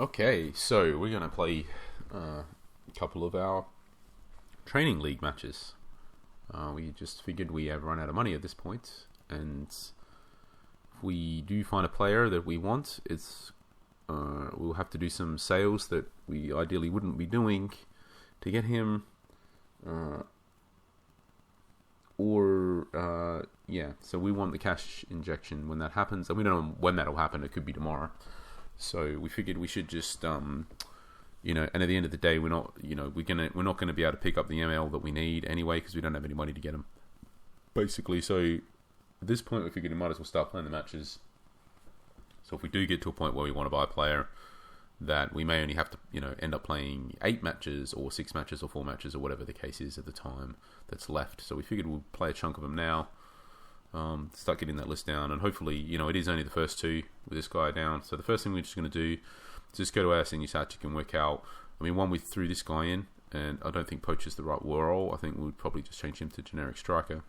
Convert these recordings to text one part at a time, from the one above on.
Okay, so we're going to play a couple of our training league matches. We just figured we have run out of money at this point, and if we do find a player that we want, we'll have to do some sales that we ideally wouldn't be doing to get him. So we want the cash injection when that happens, and we don't know when that'll happen. It could be tomorrow. So we figured we should just, and at the end of the day, we're not going to be able to pick up the ML that we need anyway because we don't have any money to get them. Basically, so at this point, we figured we might as well start playing the matches. So if we do get to a point where we want to buy a player, that we may only have to, end up playing 8 matches or 6 matches or 4 matches or whatever the case is at the time that's left. So we figured we'll play a chunk of them now. Start getting that list down, and hopefully, it is only the first 2 with this guy down. So the first thing we're just going to do is just go to our senior tactic and work out. One, we threw this guy in, and I don't think poacher's the right role. I think we would probably just change him to generic striker.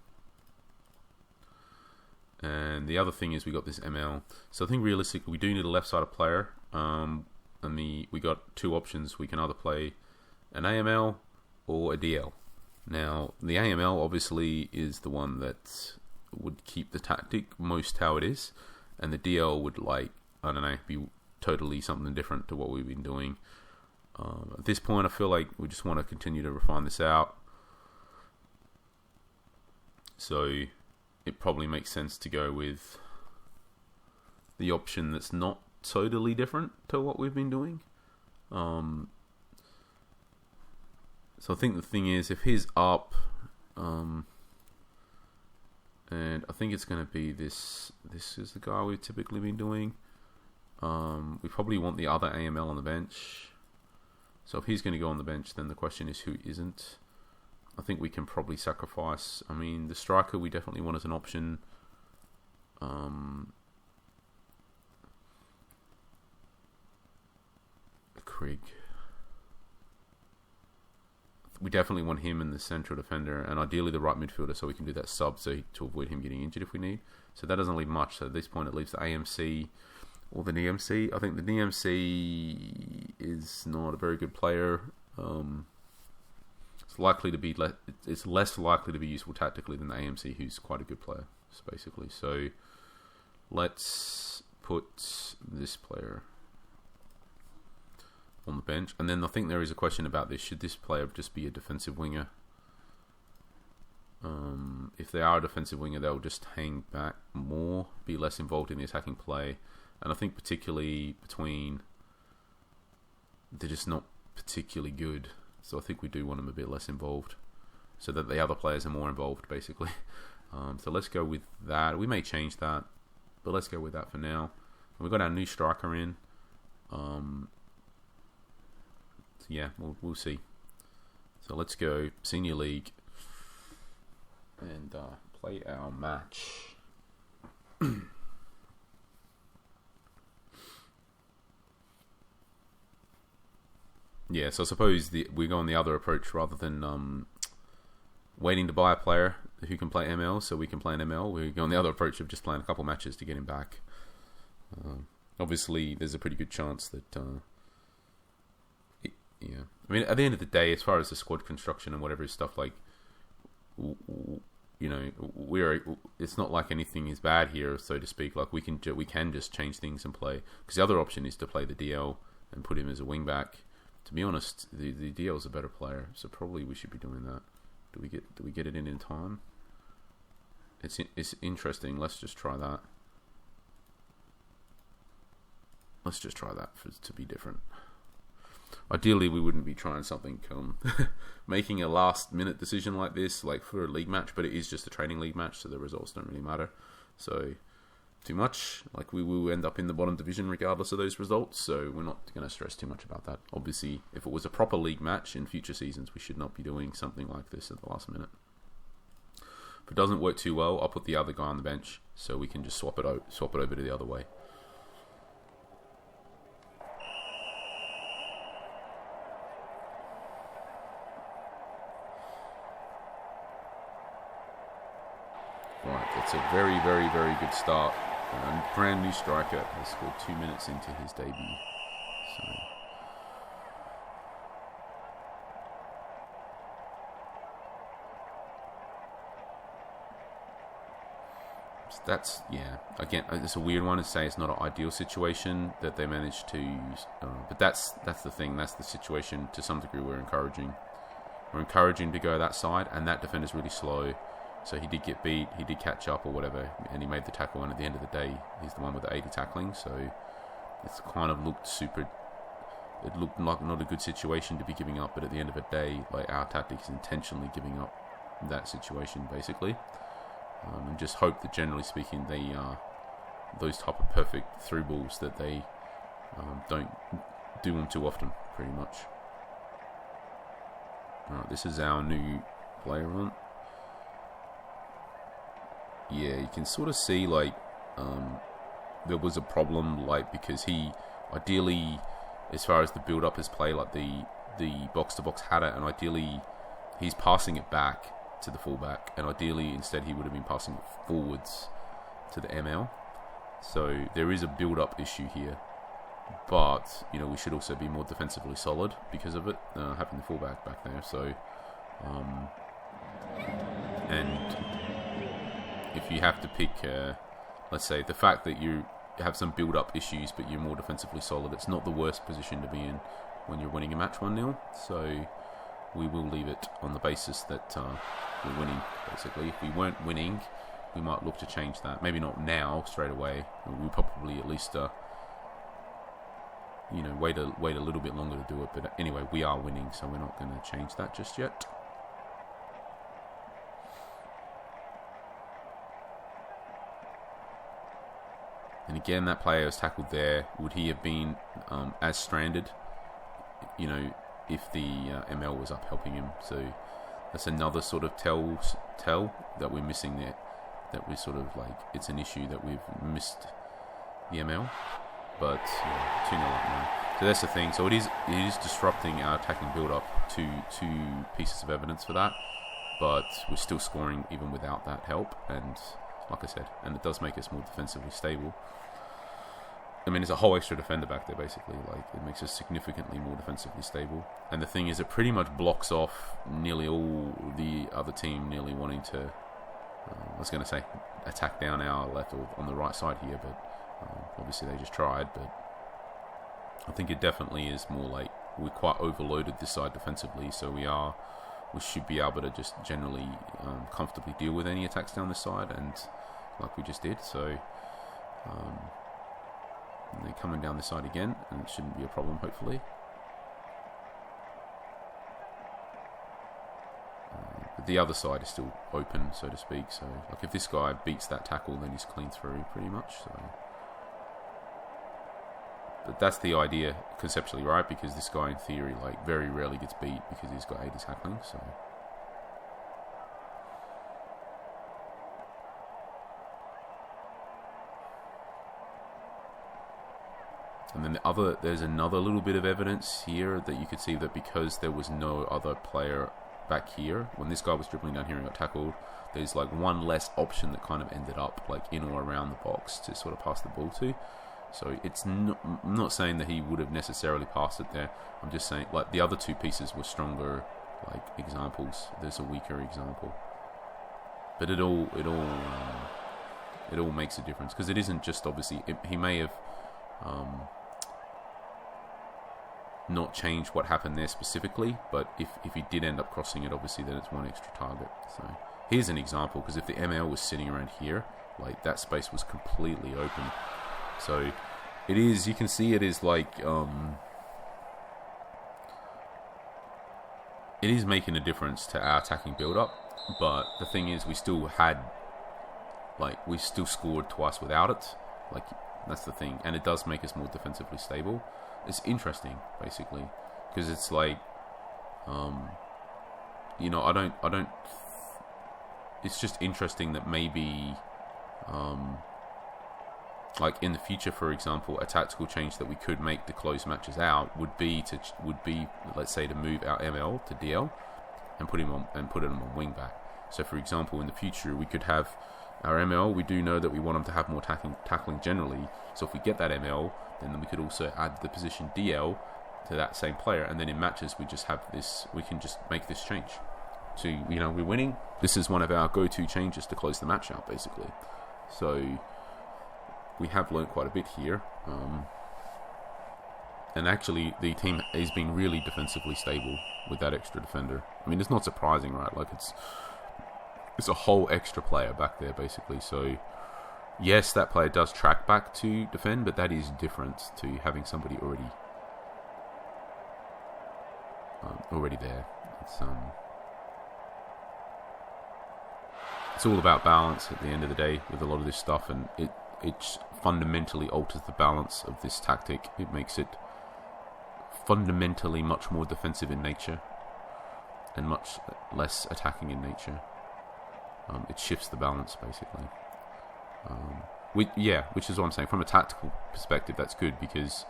And the other thing is we got this ML. So I think realistically we do need a left-sided player. We got 2 options. We can either play an AML or a DL. Now the AML obviously is the one that would keep the tactic most how it is, and the DL would be totally something different to what we've been doing. At this point I feel like we just want to continue to refine this out, so it probably makes sense to go with the option that's not totally different to what we've been doing. So I think the thing is, if he's up, and I think it's going to be this. This is the guy we've typically been doing. We probably want the other AML on the bench. So if he's going to go on the bench, then the question is who isn't. I think we can probably sacrifice. The striker we definitely want as an option. Krieg. We definitely want him in the central defender, and ideally the right midfielder, so we can do that sub to avoid him getting injured if we need. So that doesn't leave much. So at this point, it leaves the AMC or the DMC. I think the DMC is not a very good player. It's likely to be it's less likely to be useful tactically than the AMC, who's quite a good player, basically. So let's put this player on the bench. And then I think there is a question about this. Should this player just be a defensive winger? If they are a defensive winger, they'll just hang back more, be less involved in the attacking play. And I think particularly they're just not particularly good. So I think we do want them a bit less involved, so that the other players are more involved, basically. So let's go with that. We may change that, but let's go with that for now. And we've got our new striker in. So yeah, we'll see. So let's go Senior League and play our match. Yeah, so I suppose we're going the other approach rather than waiting to buy a player who can play ML so we can play an ML. We're going the other approach of just playing a couple matches to get him back. Obviously, there's a pretty good chance that... at the end of the day, as far as the squad construction and whatever stuff, it's not like anything is bad here, so to speak. Like we can just change things and play. Because the other option is to play the DL and put him as a wing back. To be honest, the DL is a better player, so probably we should be doing that. Do we get it in time? It's interesting. Let's just try that. Let's just try that to be different. Ideally, we wouldn't be trying something, making a last-minute decision like this, like for a league match, but it is just a training league match, so the results don't really matter. So, too much, we will end up in the bottom division regardless of those results, so we're not going to stress too much about that. Obviously, if it was a proper league match in future seasons, we should not be doing something like this at the last minute. If it doesn't work too well, I'll put the other guy on the bench, so we can just swap it over to the other way. Right, that's a very, very, very good start. Brand new striker has scored 2 minutes into his debut. So that's, yeah, again, it's a weird one to say. It's not an ideal situation that they managed to, but that's the thing. That's the situation to some degree we're encouraging. We're encouraging to go that side, and that defender's really slow. So he did get beat, he did catch up or whatever, and he made the tackle, and at the end of the day, he's the one with the 80 tackling. So it's kind of looked super. It looked like not a good situation to be giving up, but at the end of the day, like, our tactics intentionally giving up that situation, basically. And just hope that, generally speaking, they those type of perfect through balls, that they don't do them too often, pretty much. Alright, this is our new player on. Yeah, you can sort of see, like, there was a problem, like, because he ideally, as far as the build-up his play, like the box-to-box had it, and ideally he's passing it back to the fullback, and ideally instead he would have been passing it forwards to the ML. So there is a build-up issue here, but you know, we should also be more defensively solid because of it, having the fullback back there. So and if you have to pick, let's say, the fact that you have some build-up issues but you're more defensively solid, it's not the worst position to be in when you're winning a match 1-0. So we will leave it on the basis that we're winning, basically. If we weren't winning, we might look to change that. Maybe not now, straight away. We'll probably at least, wait a little bit longer to do it. But anyway, we are winning, so we're not going to change that just yet. And again, that player was tackled there. Would he have been as stranded, if the ML was up helping him? So that's another sort of tell that we're missing there. That we're sort of like, it's an issue that we've missed the ML. But 2-0 up now. So that's the thing. So it is disrupting our attacking build-up. Two pieces of evidence for that. But we're still scoring even without that help. And like I said, and it does make us more defensively stable. I mean, there's a whole extra defender back there, basically. Like, it makes us significantly more defensively stable. And the thing is, it pretty much blocks off nearly all the other team nearly wanting to, I was going to say, attack down our left or on the right side here, but obviously they just tried. But I think it definitely is more like we're quite overloaded this side defensively, so we should be able to just generally comfortably deal with any attacks down this side, and like we just did. So and they're coming down this side again, and it shouldn't be a problem, hopefully. But the other side is still open, so to speak. So, like, if this guy beats that tackle, then he's clean through, pretty much. So, but that's the idea conceptually, right? Because this guy, in theory, like, very rarely gets beat because he's got 80 tackling. So. And then there's another little bit of evidence here that you could see that because there was no other player back here, when this guy was dribbling down here and got tackled, there's like one less option that kind of ended up like in or around the box to sort of pass the ball to. So it's not, I'm not saying that he would have necessarily passed it there. I'm just saying, like, the other two pieces were stronger, like, examples. There's a weaker example, but it all makes a difference, because it isn't just obviously he may have not change what happened there specifically, but if he did end up crossing it, obviously then it's one extra target. So here's an example, because if the ML was sitting around here, like, that space was completely open. So it is, you can see it is like it is making a difference to our attacking build up, but the thing is, we still scored twice without it. Like, that's the thing, and it does make us more defensively stable. It's interesting, basically, because it's like, I don't. It's just interesting that maybe, like in the future, for example, a tactical change that we could make to close matches out would be let's say, to move our ML to DL and put him on wing back. So, for example, in the future, we could have our ML, we do know that we want them to have more tackling generally. So if we get that ML, then we could also add the position DL to that same player, and then in matches we just have this. We can just make this change. So we're winning. This is one of our go-to changes to close the match out, basically. So we have learned quite a bit here. And actually, the team has been really defensively stable with that extra defender. I mean, it's not surprising, right? Like, it's a whole extra player back there, basically. So, yes, that player does track back to defend, but that is different to having somebody already there. It's all about balance at the end of the day with a lot of this stuff, and it fundamentally alters the balance of this tactic. It makes it fundamentally much more defensive in nature and much less attacking in nature. It shifts the balance, basically. Which is what I'm saying. From a tactical perspective, that's good, because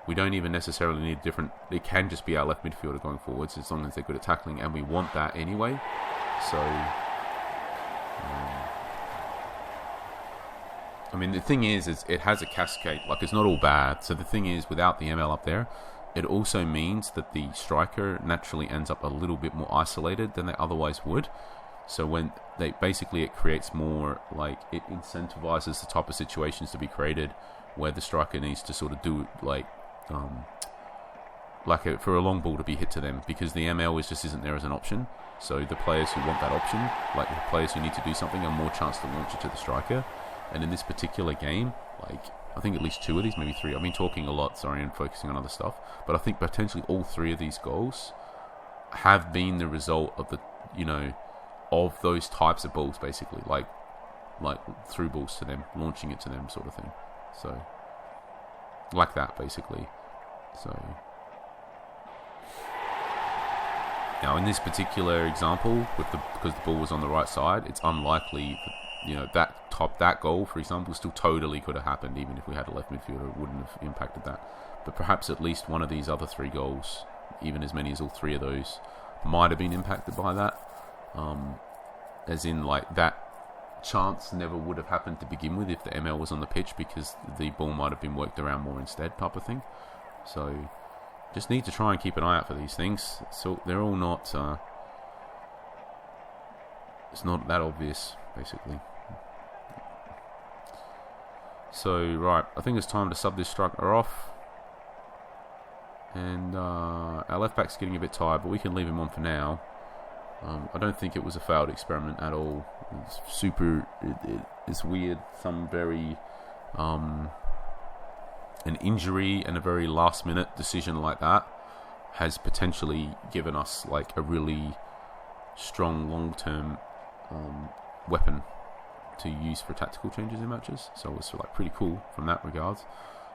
we don't even necessarily need different. It can just be our left midfielder going forwards as long as they're good at tackling, and we want that anyway. So, I mean, the thing is it has a cascade. Like, it's not all bad. So the thing is, without the ML up there, it also means that the striker naturally ends up a little bit more isolated than they otherwise would. So when it creates more, like, it incentivizes the type of situations to be created where the striker needs to sort of do for a long ball to be hit to them, because the ML just isn't there as an option. So the players who want that option, like the players who need to do something, are more chance to launch it to the striker. And in this particular game, like, I think at least 2 of these, maybe 3. I've been talking a lot, sorry, and focusing on other stuff. But I think potentially all 3 of these goals have been the result of of those types of balls, basically, like through balls to them, launching it to them, sort of thing. So, like that, basically. So, now in this particular example, because the ball was on the right side, it's unlikely that that goal, for example, still totally could have happened, even if we had a left midfielder. It wouldn't have impacted that. But perhaps at least one of these other 3 goals, even as many as all 3 of those, might have been impacted by that. As in, like, that chance never would have happened to begin with if the ML was on the pitch, because the ball might have been worked around more instead, type of thing. So, just need to try and keep an eye out for these things. So they're all not. It's not that obvious, basically. So, right, I think it's time to sub this striker off. And our left back's getting a bit tired, but we can leave him on for now. I don't think it was a failed experiment at all. It's super. It's weird. Some very an injury and a very last-minute decision like that has potentially given us, like, a really strong long-term weapon to use for tactical changes in matches. So it's, like, pretty cool from that regard.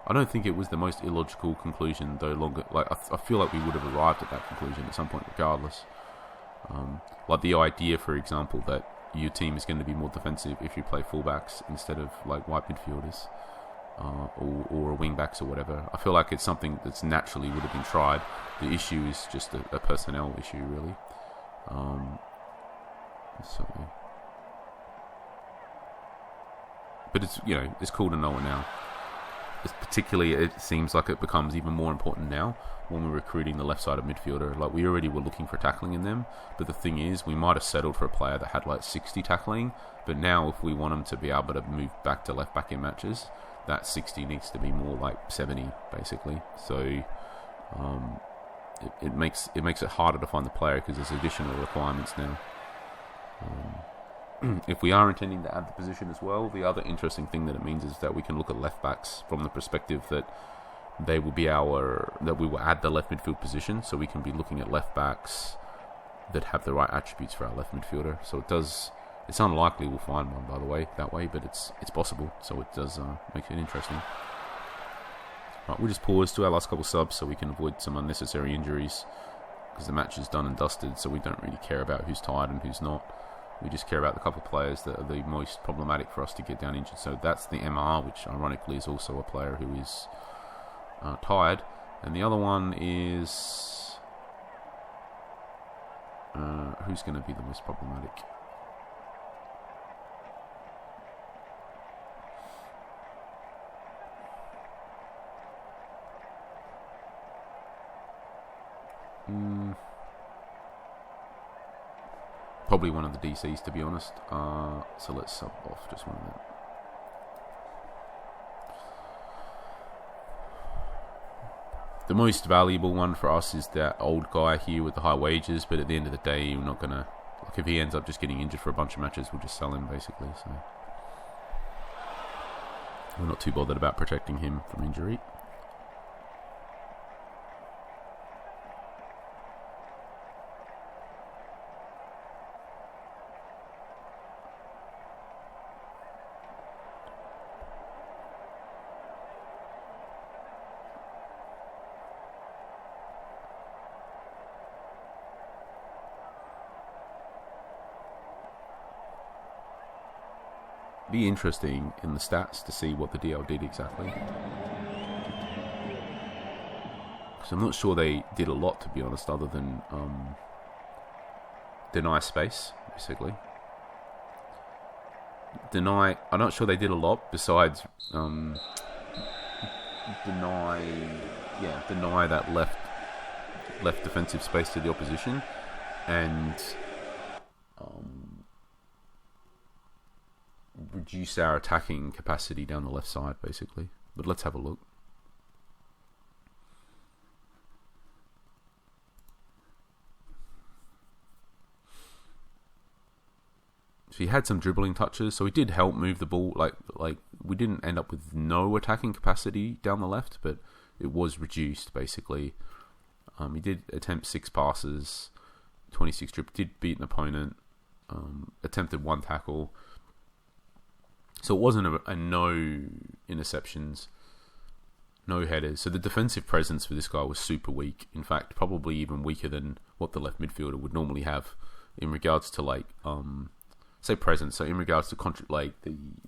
I don't think it was the most illogical conclusion, though. I feel like we would have arrived at that conclusion at some point, regardless. Like the idea, for example, that your team is going to be more defensive if you play fullbacks instead of, like, wide midfielders or wingbacks or whatever. I feel like it's something that's naturally would have been tried. The issue is just a personnel issue, really. But it's it's cool to know it now. Particularly, it seems like it becomes even more important now when we're recruiting the left-sided midfielder. Like, we already were looking for tackling in them, but the thing is, we might have settled for a player that had, like, 60 tackling, but now if we want them to be able to move back to left-back in matches, that 60 needs to be more like 70, basically. So it makes it harder to find the player because there's additional requirements now. If we are intending to add the position as well, the other interesting thing that it means is that we can look at left backs from the perspective that we will add the left midfield position, so we can be looking at left backs that have the right attributes for our left midfielder. So it's unlikely we'll find one, by the way, that way, but it's possible. So it does make it interesting. Right, we'll just pause to our last couple subs so we can avoid some unnecessary injuries, because the match is done and dusted, so we don't really care about who's tired and who's not. We just care about the couple of players that are the most problematic for us to get down injured. So that's the MR, which ironically is also a player who is tired. And the other one is... who's going to be the most problematic? Probably one of the DCs, to be honest. So let's sub off just one minute. The most valuable one for us is that old guy here with the high wages, but at the end of the day, we're not going to... Like, if he ends up just getting injured for a bunch of matches, we'll just sell him, basically. So we're not too bothered about protecting him from injury. Be interesting in the stats to see what the DL did exactly. Because I'm not sure they did a lot, to be honest, other than deny space, basically. I'm not sure they did a lot besides deny that left defensive space to the opposition, and reduce our attacking capacity down the left side, basically. But let's have a look. So he had some dribbling touches, so he did help move the ball. Like we didn't end up with no attacking capacity down the left, but it was reduced, basically. He did attempt 6 passes, 26 dribbles, did beat an opponent, attempted 1 tackle. So it wasn't a no interceptions, no headers. So the defensive presence for this guy was super weak. In fact, probably even weaker than what the left midfielder would normally have in regards to say presence. So in regards to the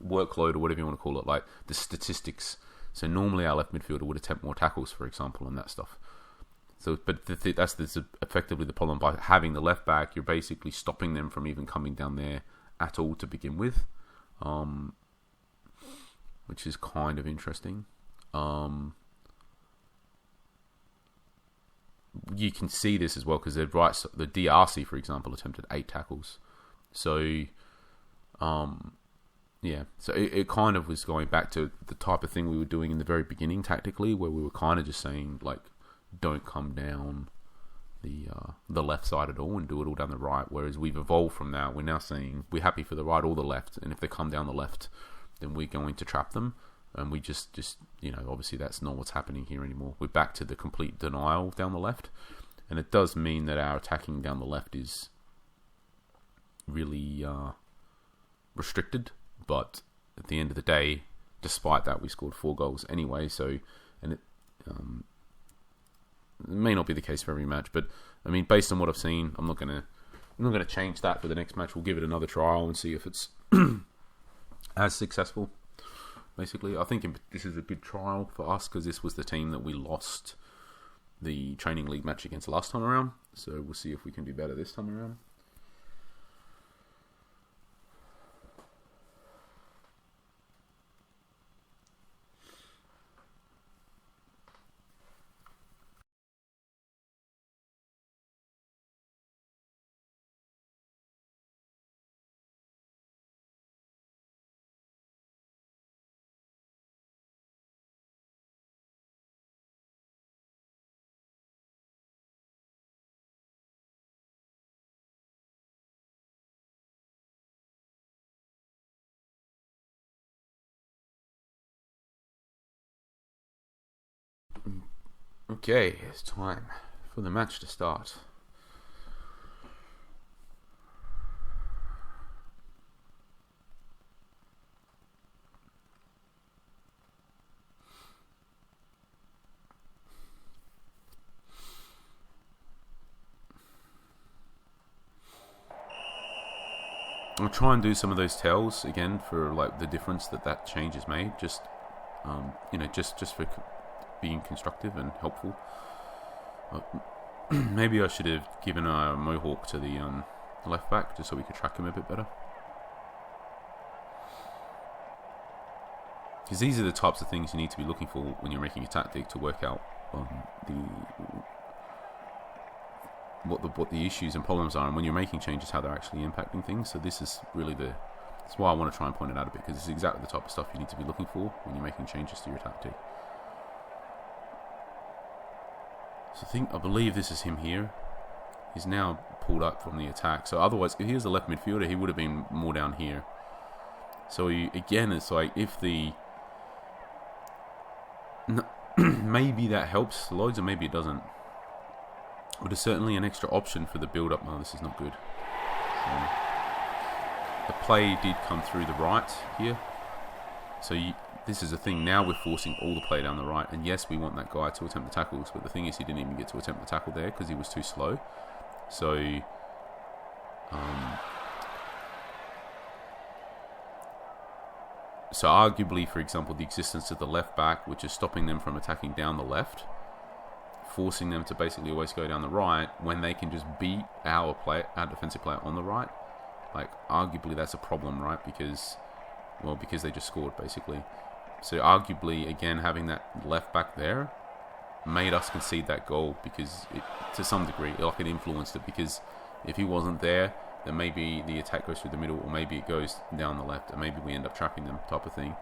workload or whatever you want to call it, like the statistics. So normally our left midfielder would attempt more tackles, for example, and that stuff. So, but that's effectively the problem. By having the left back, you're basically stopping them from even coming down there at all to begin with. Which is kind of interesting. You can see this as well because the DRC, for example, attempted 8 tackles. So, so it kind of was going back to the type of thing we were doing in the very beginning tactically, where we were kind of just saying, like, don't come down the left side at all and do it all down the right. Whereas we've evolved from that. We're now saying we're happy for the right or the left, and if they come down the left, then we're going to trap them. And we just obviously that's not what's happening here anymore. We're back to the complete denial down the left, and it does mean that our attacking down the left is really restricted. But at the end of the day, despite that, we scored 4 goals anyway. So, and it may not be the case for every match, but I mean, based on what I've seen, I'm not gonna change that for the next match. We'll give it another trial and see if it's as successful. Basically, I think this is a good trial for us because this was the team that we lost the training league match against last time around. So we'll see if we can do better this time around. Okay, it's time for the match to start. I'll try and do some of those tells again for like the difference that change has made. Just just for being constructive and helpful. Maybe I should have given a mohawk to the left back just so we could track him a bit better. Because these are the types of things you need to be looking for when you're making a tactic to work out what the issues and problems are, and when you're making changes, how they're actually impacting things. So this is really that's why I want to try and point it out a bit, because it's exactly the type of stuff you need to be looking for when you're making changes to your tactic. So I believe this is him here. He's now pulled up from the attack. So otherwise, if he was a left midfielder, he would have been more down here. So again, it's like if maybe that helps loads, and maybe it doesn't. But it's certainly an extra option for the build-up. No, this is not good. The play did come through the right here. So this is the thing. Now we're forcing all the play down the right. And yes, we want that guy to attempt the tackles. But the thing is, he didn't even get to attempt the tackle there because he was too slow. So arguably, for example, the existence of the left back, which is stopping them from attacking down the left, forcing them to basically always go down the right when they can just beat our defensive player on the right. Like, arguably that's a problem, right? Because they just scored, basically. So arguably, again, having that left back there made us concede that goal, because to some degree, it influenced it, because if he wasn't there, then maybe the attack goes through the middle, or maybe it goes down the left, and maybe we end up trapping them, type of thing.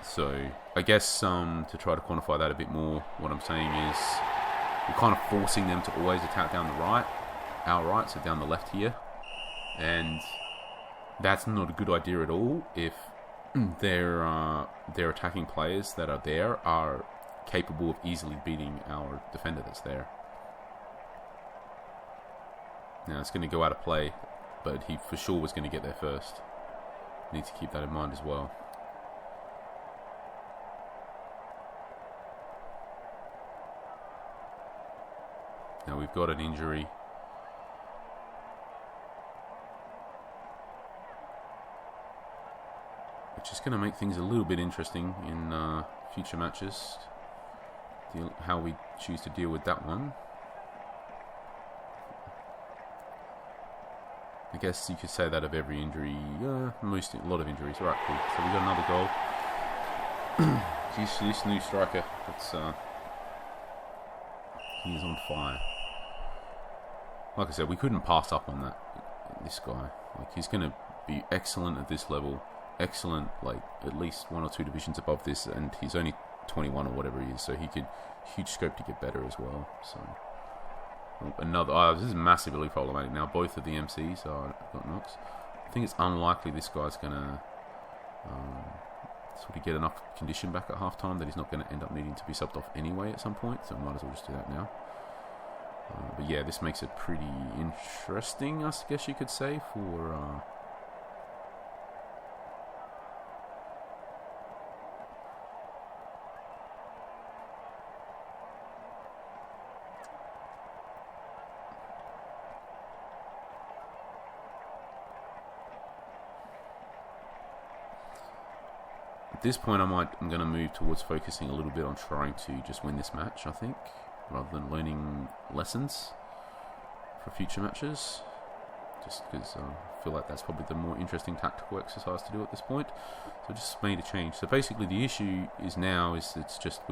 So I guess to try to quantify that a bit more, what I'm saying is we're kind of forcing them to always attack down the right, our right, so down the left here, and that's not a good idea at all if their attacking players that are there are capable of easily beating our defender that's there. Now it's going to go out of play, but he for sure was going to get there first. Need to keep that in mind as well. Now we've got an injury. Which is going to make things a little bit interesting in future matches. How we choose to deal with that one. I guess you could say that of every injury. A lot of injuries. Alright, cool. So we got another goal. This new striker. He's on fire. Like I said, we couldn't pass up on this guy. Like, he's going to be excellent at this level. Excellent, like, at least 1 or 2 divisions above this, and he's only 21 or whatever he is, so huge scope to get better as well. So this is massively problematic now. Both of the MCs got knocks. I think it's unlikely this guy's gonna sort of get enough condition back at halftime that he's not going to end up needing to be subbed off anyway at some point, so might as well just do that now. But yeah, this makes it pretty interesting, I guess you could say, for at this point, I'm going to move towards focusing a little bit on trying to just win this match, I think, rather than learning lessons for future matches. Just because I feel like that's probably the more interesting tactical exercise to do at this point. So just made a change. So basically, the issue is we're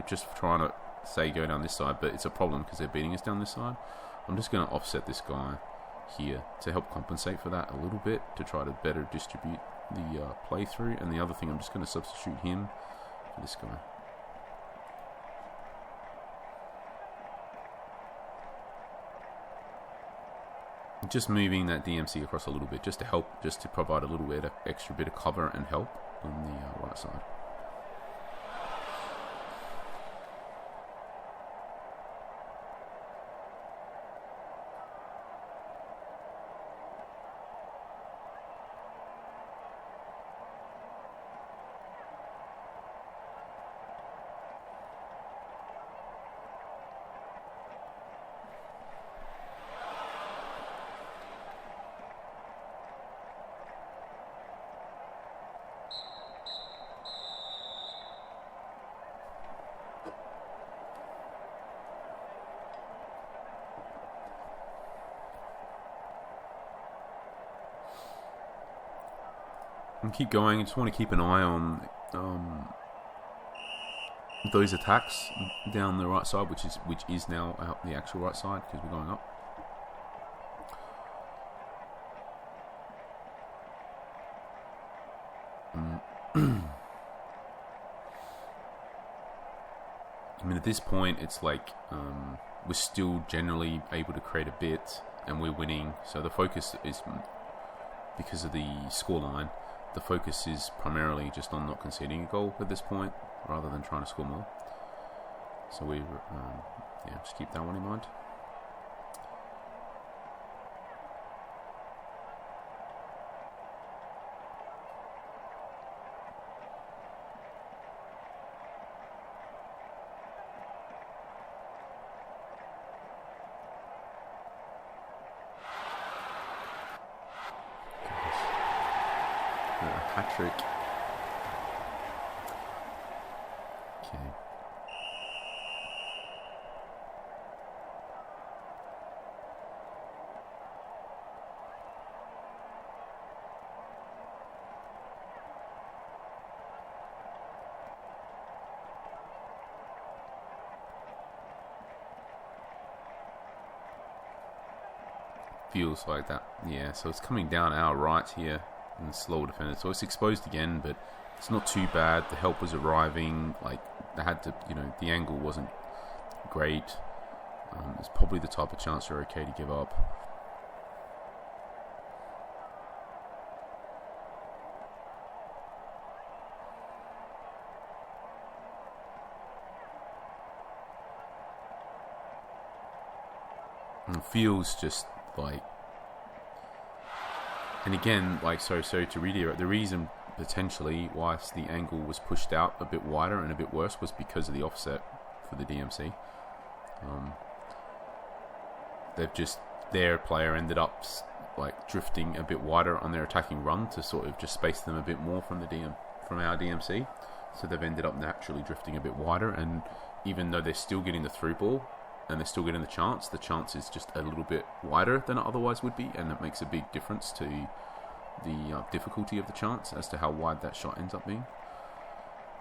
just trying to say go down this side, but it's a problem because they're beating us down this side. I'm just going to offset this guy here to help compensate for that a little bit, to try to better distribute the playthrough. And the other thing, I'm just going to substitute him for this guy. Just moving that DMC across a little bit, just to provide a little bit of extra bit of cover and help on the right side. And keep going. I just want to keep an eye on those attacks down the right side, which is now out the actual right side because we're going up. I mean, at this point, it's like we're still generally able to create a bit, and we're winning. So the focus is, because of the scoreline, the focus is primarily just on not conceding a goal at this point, rather than trying to score more. So we, just keep that one in mind. Hat trick. Okay. Feels like that. Yeah, so it's coming down our right here. And slow defender, so it's exposed again, but it's not too bad. The help was arriving. Like, they had to, the angle wasn't great. It's probably the type of chance you're okay to give up. And it feels just like. And again, so to reiterate, the reason potentially why the angle was pushed out a bit wider and a bit worse was because of the offset for the DMC. Their player ended up drifting a bit wider on their attacking run to sort of just space them a bit more from our DMC. So they've ended up naturally drifting a bit wider, and even though they're still getting the through ball and they're still getting the chance is just a little bit wider than it otherwise would be, and it makes a big difference to the difficulty of the chance as to how wide that shot ends up being.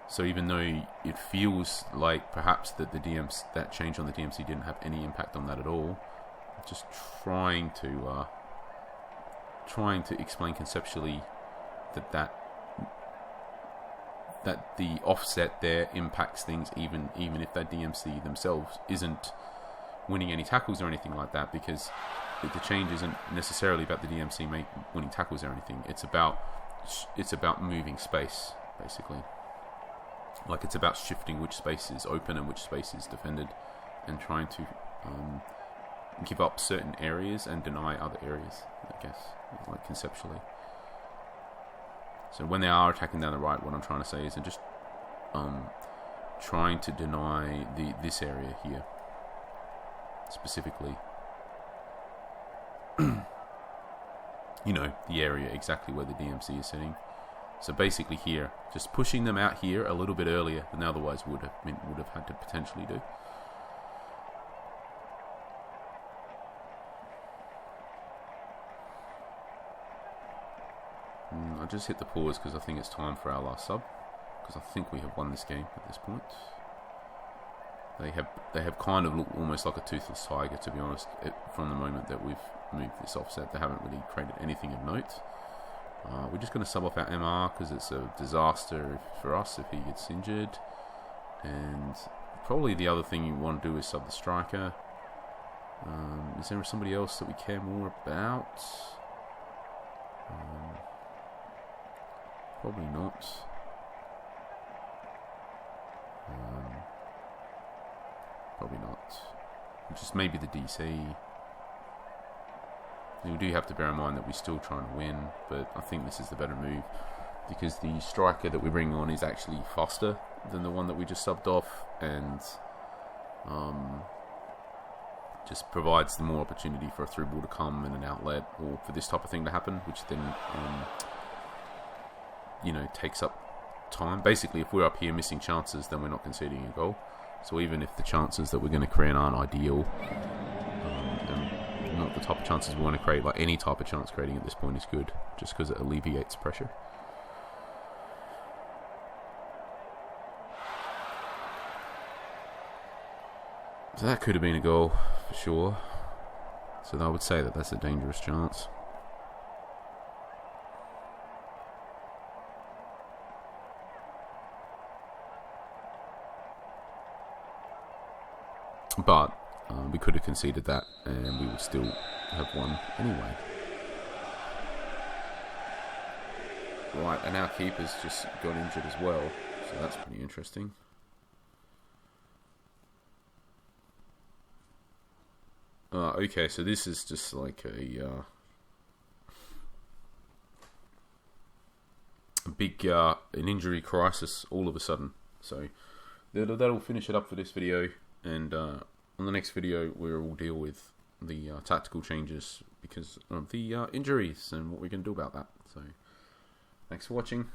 So even though it feels like perhaps that that change on the DMC didn't have any impact on that at all, just trying to explain conceptually that the offset there impacts things, even if that DMC themselves isn't winning any tackles or anything like that, because the change isn't necessarily about the DMC winning tackles or anything. It's about moving space, basically. Like, it's about shifting which space is open and which space is defended, and trying to give up certain areas and deny other areas, I guess, like conceptually. So when they are attacking down the right, what I'm trying to say is they're just trying to deny this area here specifically. The area exactly where the DMC is sitting. So basically here, just pushing them out here a little bit earlier than they otherwise would have had to potentially do. I just hit the pause because I think it's time for our last sub, because I think we have won this game at this point. They have kind of looked almost like a toothless tiger, to be honest, from the moment that we've moved this offset. They haven't really created anything of note. We're just going to sub off our MR because it's a disaster for us if he gets injured. And probably the other thing you want to do is sub the striker. Is there somebody else that we care more about? Probably not. Probably not. Just maybe the DC. We do have to bear in mind that we're still trying to win, but I think this is the better move, because the striker that we're bringing on is actually faster than the one that we just subbed off, and just provides the more opportunity for a through ball to come and an outlet, or for this type of thing to happen, which then takes up time. Basically, if we're up here missing chances, then we're not conceding a goal. So even if the chances that we're going to create aren't ideal, and not the type of chances we want to create, like any type of chance creating at this point is good, just because it alleviates pressure. So that could have been a goal for sure. So I would say that that's a dangerous chance. But we could have conceded that and we would still have won anyway. Right, and our keeper's just got injured as well, so that's pretty interesting. Okay, so this is just like a big an injury crisis all of a sudden. So that'll finish it up for this video, and on the next video we'll deal with the tactical changes because of the injuries and what we can do about that. So thanks for watching.